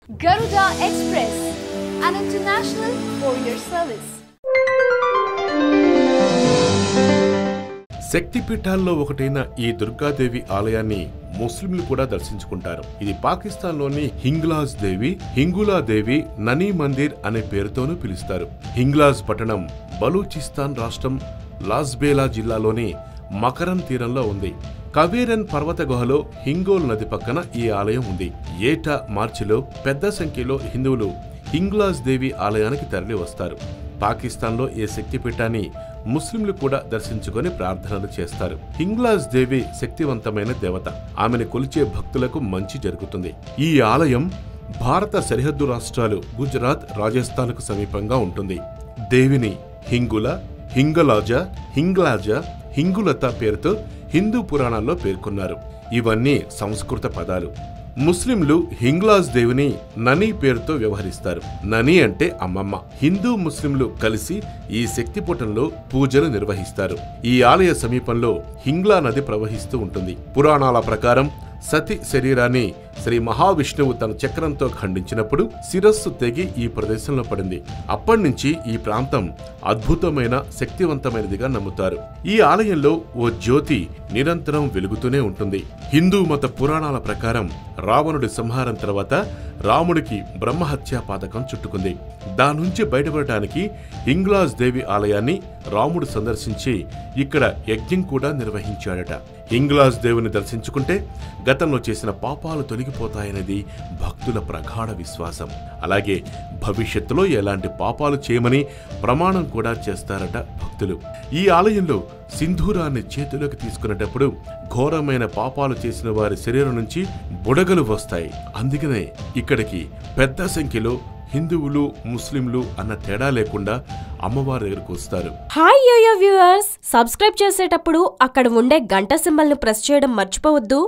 Garuda Express, an international courier service. శక్తిపీఠాల్లో ఒకటైన ఈ దుర్గాదేవి ఆలయాన్ని ముస్లింలు కూడా దర్శించుకుంటారు. ఇది పాకిస్తాన్లోని హింగ్లాజ్ దేవి, హింగులా దేవి ననీ మందిర్ అనే పేరుతోనూ పిలుస్తారు. హింగ్లాజ్ పట్టణం బలూచిస్తాన్ రాష్ట్రం లాస్బేలా జిల్లాలోని మకరన్ తీరంలో ఉంది. కవేరన్ పర్వత గుహలో హింగోల్ నది పక్కన ఈ ఆలయం ఉంది. ఏటా మార్చిలో పెద్ద సంఖ్యలో హిందువులు హింగ్లాజ్ దేవి ఆలయానికి తరలి వస్తారు. పాకిస్తాన్లో ఈ శక్తిపీఠాన్ని ముస్లింలు కూడా దర్శించుకొని ప్రార్థనలు చేస్తారు. హింగ్లాజ్ దేవి శక్తివంతమైన దేవత. ఆమెను కొలిచే భక్తులకు మంచి జరుగుతుంది. ఈ ఆలయం భారత సరిహద్దు రాష్ట్రాలు గుజరాత్, రాజస్థాన్కు సమీపంగా ఉంటుంది. దేవిని హింగుల, హింగలాజ, హింగ్లాజ, హింగులత పేరుతో హిందూ పురాణాల్లో పేర్కొన్నారు. ఇవన్నీ సంస్కృత పదాలు. ముస్లింలు హింగ్లాజ్ దేవిని ననీ పేరుతో వ్యవహరిస్తారు. ననీ అంటే అమ్మమ్మ. హిందూ ముస్లింలు కలిసి ఈ శక్తిపీఠంలో పూజలు నిర్వహిస్తారు. ఈ ఆలయ సమీపంలో హింగ్లా నది ప్రవహిస్తూ ఉంటుంది. పురాణాల ప్రకారం సతి శరీరాన్ని శ్రీ మహావిష్ణువు తన చక్రంతో ఖండించినప్పుడు శిరస్సు తెగి ఈ ప్రదేశంలో పడింది. అప్పటి నుంచి ఈ ప్రాంతం అద్భుతమైన శక్తివంతమైనదిగా నమ్ముతారు. ఈ ఆలయంలో ఓ జ్యోతి నిరంతరం వెలుగుతూనే ఉంటుంది. హిందూ మత పురాణాల ప్రకారం రావణుడి సంహారం తర్వాత రాముడికి బ్రహ్మహత్యా పాతకం చుట్టుకుంది. దాని నుంచి బయటపడటానికి హింగ్లాజ్ దేవి ఆలయాన్ని రాముడు సందర్శించి ఇక్కడ యజ్ఞం కూడా నిర్వహించాడట. హింగ్లాజ్ దేవుని దర్శించుకుంటే గతంలో చేసిన పాపాలు తొలగిపోతాయనేది భక్తుల ప్రగాఢ విశ్వాసం. అలాగే భవిష్యత్తులో ఎలాంటి పాపాలు చేయమని ప్రమాణం కూడా చేస్తారట భక్తులు. ఈ ఆలయంలో సింధూరాన్ని చేతిలోకి తీసుకునేటప్పుడు ఘోరమైన పాపాలు చేసిన వారి శరీరం నుంచి బుడగలు వస్తాయి. అందుకనే ఇక్కడికి పెద్ద సంఖ్యలో హిందువులు, ముస్లింలు అన్న తేడా లేకుండా అమ్మవారి దగ్గరకు వస్తారు. హాయ్ యోయో వ్యూవర్స్, సబ్స్క్రైబ్ చేసేటప్పుడు అక్కడ ఉండే గంట సింబల్ ను ప్రెస్ చేయడం మర్చిపోవద్దు.